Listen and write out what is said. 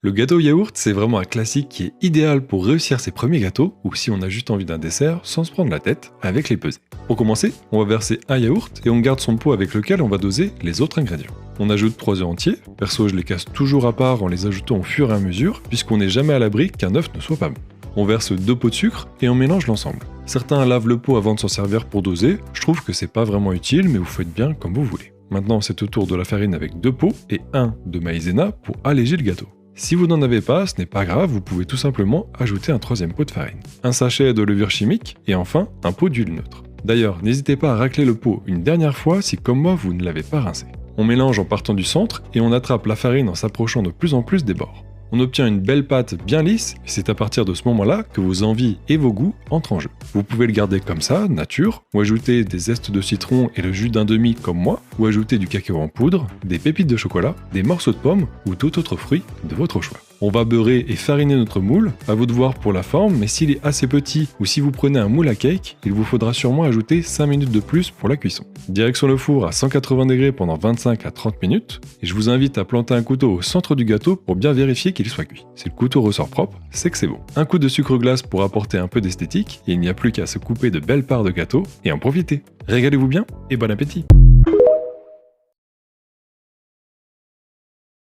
Le gâteau yaourt, c'est vraiment un classique qui est idéal pour réussir ses premiers gâteaux ou si on a juste envie d'un dessert sans se prendre la tête avec les pesées. Pour commencer, on va verser un yaourt et on garde son pot avec lequel on va doser les autres ingrédients. On ajoute 3 œufs entiers, perso je les casse toujours à part en les ajoutant au fur et à mesure puisqu'on n'est jamais à l'abri qu'un œuf ne soit pas bon. On verse 2 pots de sucre et on mélange l'ensemble. Certains lavent le pot avant de s'en servir pour doser, je trouve que c'est pas vraiment utile mais vous faites bien comme vous voulez. Maintenant c'est au tour de la farine avec 2 pots et 1 de maïzena pour alléger le gâteau. Si vous n'en avez pas, ce n'est pas grave, vous pouvez tout simplement ajouter un 3e pot de farine, un sachet de levure chimique et enfin un pot d'huile neutre. D'ailleurs, n'hésitez pas à racler le pot une dernière fois si comme moi vous ne l'avez pas rincé. On mélange en partant du centre et on attrape la farine en s'approchant de plus en plus des bords. On obtient une belle pâte bien lisse et c'est à partir de ce moment-là que vos envies et vos goûts entrent en jeu. Vous pouvez le garder comme ça, nature, ou ajouter des zestes de citron et le jus d'un demi comme moi, ou ajouter du cacao en poudre, des pépites de chocolat, des morceaux de pommes ou tout autre fruit de votre choix. On va beurrer et fariner notre moule, à vous de voir pour la forme, mais s'il est assez petit ou si vous prenez un moule à cake, il vous faudra sûrement ajouter 5 minutes de plus pour la cuisson. Direction le four à 180 degrés pendant 25 à 30 minutes, et je vous invite à planter un couteau au centre du gâteau pour bien vérifier qu'il soit cuit. Si le couteau ressort propre, c'est que c'est bon. Un coup de sucre glace pour apporter un peu d'esthétique, et il n'y a plus qu'à se couper de belles parts de gâteau et en profiter. Régalez-vous bien et bon appétit!